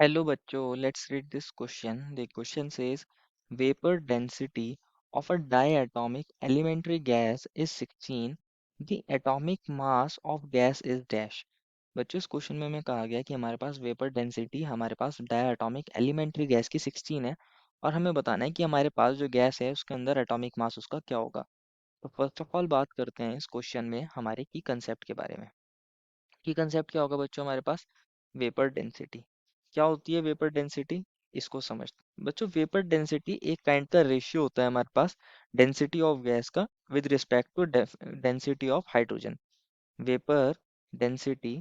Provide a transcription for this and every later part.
Hello बच्चों, let's read this question. The question says vapor density of a diatomic elementary gas is 16. The atomic mass of gas is dash. बच्चों इस question में हमें कहा गया है कि हमारे पास वेपर डेंसिटी हमारे पास डायटोमिक एलिमेंट्री गैस की 16 है और हमें बताना है कि हमारे पास जो गैस है उसके अंदर एटॉमिक मास उसका क्या होगा। तो फर्स्ट ऑफ ऑल बात करते हैं इस क्वेश्चन में हमारे की कंसेप्ट के बारे में। की कंसेप्ट क्या होगा बच्चों हमारे पास वेपर डेंसिटी। क्या होती है वेपर डेंसिटी, इसको समझ बच्चों। वेपर डेंसिटी एक काइंड का रेशियो होता है हमारे पास डेंसिटी ऑफ गैस का with respect to density of hydrogen. Vapour density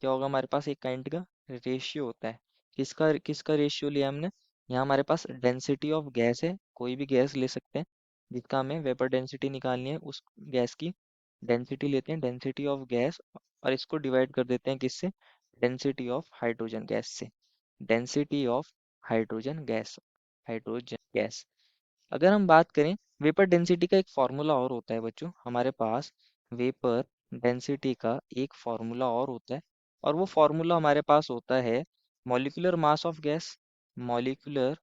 क्या होगा हमारे पास एक काइंड का रेशियो होता है। किसका किसका रेशियो लिया हमने, यहाँ हमारे पास डेंसिटी ऑफ गैस है, कोई भी गैस ले सकते हैं जिसका हमें वेपर डेंसिटी निकालनी है, उस गैस की डेंसिटी लेते हैं, डेंसिटी ऑफ गैस, और इसको डिवाइड कर देते हैं किससे, डेंसिटी ऑफ हाइड्रोजन गैस से। Density of hydrogen gas, hydrogen gas. अगर हम बात करें वेपर डेंसिटी का एक फॉर्मूला और होता है बच्चों हमारे पास। वेपर डेंसिटी का एक फॉर्मूला और होता है और वो फॉर्मूला हमारे पास होता है molecular mass of gas, molecular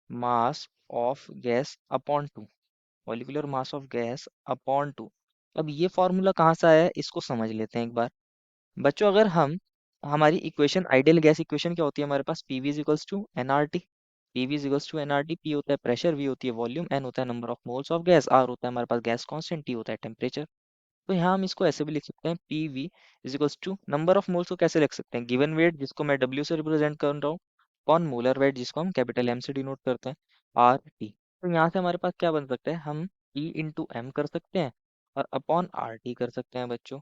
mass of gas upon two, molecular mass of gas upon two. अब ये फॉर्मूला कहाँ से आया है इसको समझ लेते हैं एक बार। बच्चों अगर हम हमारी इक्वेशन आइडियल गैस इक्वेशन क्या होती है हमारे पास, PV equals to NRT. PV equals to NRT, P होता है प्रेशर, वी होती है वॉल्यूम, एन होता है number of moles of gas, R होता है हमारे पास गैस कांस्टेंट, टी होता है टेम्परेचर। तो यहाँ हम इसको ऐसे भी लिख सकते हैं, P V is equals to number of moles को कैसे लिख सकते हैं, गिवन वेट जिसको मैं डब्ल्यू से रिप्रेजेंट कर रहा हूँ, अपॉन मोलर वेट जिसको हम कैपिटल एम से डिनोट करते हैं, आर टी। तो यहाँ से हमारे पास क्या बन सकता है, हम पी इंटू एम कर सकते हैं और अपॉन आर टी कर सकते हैं बच्चों।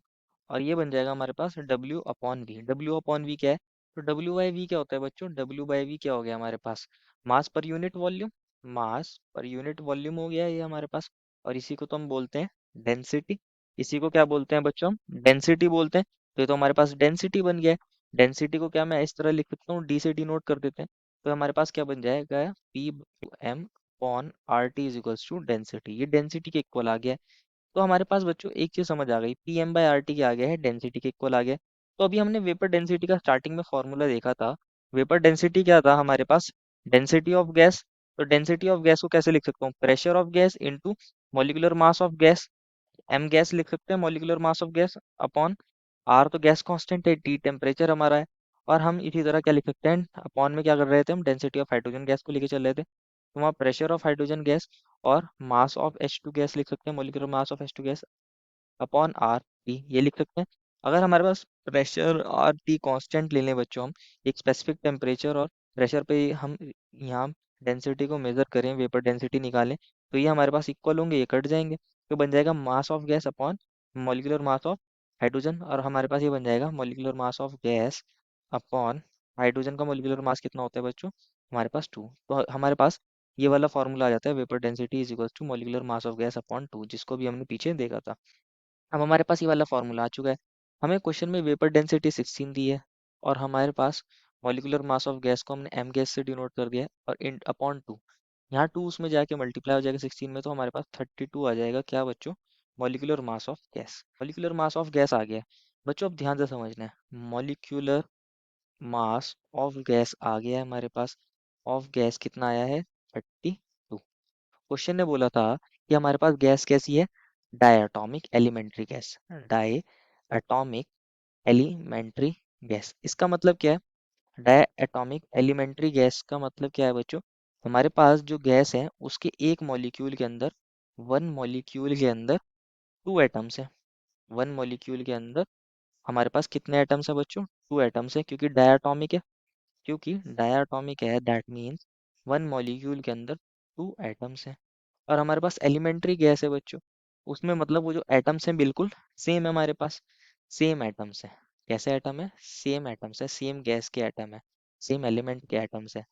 और ये बन जाएगा हमारे पास W upon V. W upon V क्या है, तो डब्ल्यू बाई वी क्या होता है बच्चों, डब्ल्यू बाई वी क्या हो गया हमारे पास, मास पर यूनिट वॉल्यूम, मास पर यूनिट वॉल्यूम हो गया ये हमारे पास। और इसी को तो हम बोलते हैं डेंसिटी। इसी को क्या बोलते हैं बच्चों, हम डेंसिटी बोलते हैं। तो ये तो हमारे पास डेंसिटी बन गया है। डेंसिटी को क्या मैं इस तरह लिख सकता हूँ, डी से डिनोट कर देते हैं। तो हमारे पास क्या बन जाएगा, P M upon R T is equals to density. ये डेंसिटी के इक्वल आ गया है। तो हमारे पास बच्चों एक चीज समझ आ गई, P M by R T के आ गया है, डेंसिटी के इक्वल आ गया है। तो अभी हमने वेपर डेंसिटी का स्टार्टिंग में फॉर्मूला देखा था। वेपर डेंसिटी क्या था हमारे पास, डेंसिटी ऑफ गैस। तो डेंसिटी ऑफ गैस को कैसे लिख सकता हूँ, pressure of gas into molecular mass of gas, M gas लिख सकते हैं molecular mass of gas, upon R तो गैस कांस्टेंट है, टी टेम्परेचर हमारा है। और हम इसी तरह क्या लिख सकते हैं, अपॉन में क्या कर रहे थे हम, डेंसिटी ऑफ हाइड्रोजन गैस को लेके चल रहे थे, तो वहाँ प्रेशर ऑफ हाइड्रोजन गैस और mass of H two gas लिख सकते हैं, molecular mass of H two gas upon R T, ये लिख सकते हैं। अगर हमारे पास प्रेशर आर टी कांस्टेंट ले लें बच्चों हम, एक स्पेसिफिक टेम्परेचर और प्रेशर पे हम यहाँ डेंसिटी को मेजर करें, वेपर डेंसिटी निकालें, तो ये हमारे पास इक्वल होंगे, ये कट जाएंगे, तो बन जाएगा mass of gas upon molecular mass of hydrogen. और हमारे पास ये बन जाएगा molecular mass of gas upon hydrogen का मॉलिक्यूलर मास कितना होता है बच्चों, हमारे पास 2। तो हमारे पास ये वाला फॉर्मूला आ जाता है, vapour density is equal to molecular mass of gas upon 2, जिसको भी हमने पीछे देखा था। अब हमारे पास ये वाला फॉर्मूला आ चुका है। हमें क्वेश्चन में वेपर डेंसिटी 16 दी है और हमारे पास मॉलिक्यूलर मास ऑफ गैस को हमने एम गैस से डिनोट कर दिया है, और इन अपॉन टू, यहाँ टू उसमें जाके मल्टीप्लाई हो जाएगा 16 में, तो हमारे पास 32 आ जाएगा क्या बच्चों, molecular mass of gas. Molecular mass of gas आ गया है। बच्चों अब ध्यान से समझना है, मॉलिक्यूलर मास ऑफ गैस आ गया है हमारे पास। ऑफ गैस कितना आया है, 32। क्वेश्चन ने बोला था कि हमारे पास गैस कैसी है, diatomic elementary gas, diatomic elementary gas. इसका मतलब क्या है, डाई एटॉमिक एलिमेंट्री गैस का मतलब क्या है बच्चों, हमारे पास जो गैस है उसके एक मॉलिक्यूल के अंदर, वन मॉलिक्यूल के अंदर टू एटम्स है। वन मॉलिक्यूल के अंदर हमारे पास कितने एटम्स है बच्चों, टू एटम्स है, क्योंकि डायटोमिक है। क्योंकि डायटोमिक है दैट मीन्स वन मॉलिक्यूल के अंदर टू एटम्स है। और हमारे पास एलिमेंट्री गैस है बच्चों, उसमें मतलब वो जो एटम्स हैं बिल्कुल सेम है हमारे पास, सेम एटम्स है। कैसे एटम है, सेम एटम्स है, सेम गैस के एटम है, सेम एलिमेंट के एटम्स है।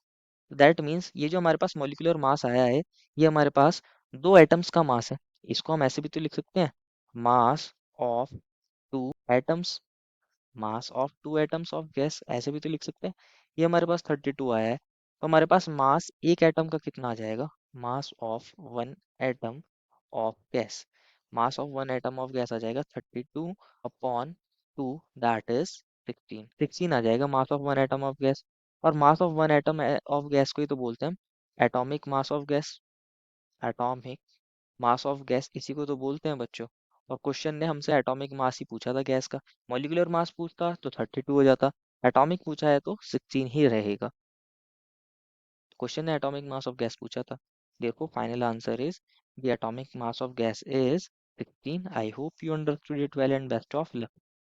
दैट मीन्स ये जो हमारे पास मॉलिक्यूलर मास आया है, ये हमारे पास दो एटम्स का मास है। इसको हम ऐसे भी तो लिख सकते हैं, mass of two atoms, mass of two atoms of gas, ऐसे भी तो लिख सकते हैं। ये हमारे पास 32 आया है, तो हमारे पास मास एक एटम का कितना आ जाएगा, mass of one atom of gas, mass of one atom of gas आ जाएगा 32 अपॉन टू, दैट इज 16। 16 आ जाएगा mass of one atom of gas. और mass of one atom of gas को ही तो बोलते हैं हम atomic mass of gas. Atomic mass of gas इसी को तो बोलते हैं बच्चों। और क्वेश्चन ने हमसे एटॉमिक मास ही पूछा था गैस का। मॉलिक्यूलर मास पूछता तो 32 हो जाता। एटॉमिक पूछा है तो 16 ही रहेगा। क्वेश्चन ने एटॉमिक मास ऑफ गैस पूछा था। देखो final answer is the atomic mass of gas is 16। I hope you understood it well and best of luck.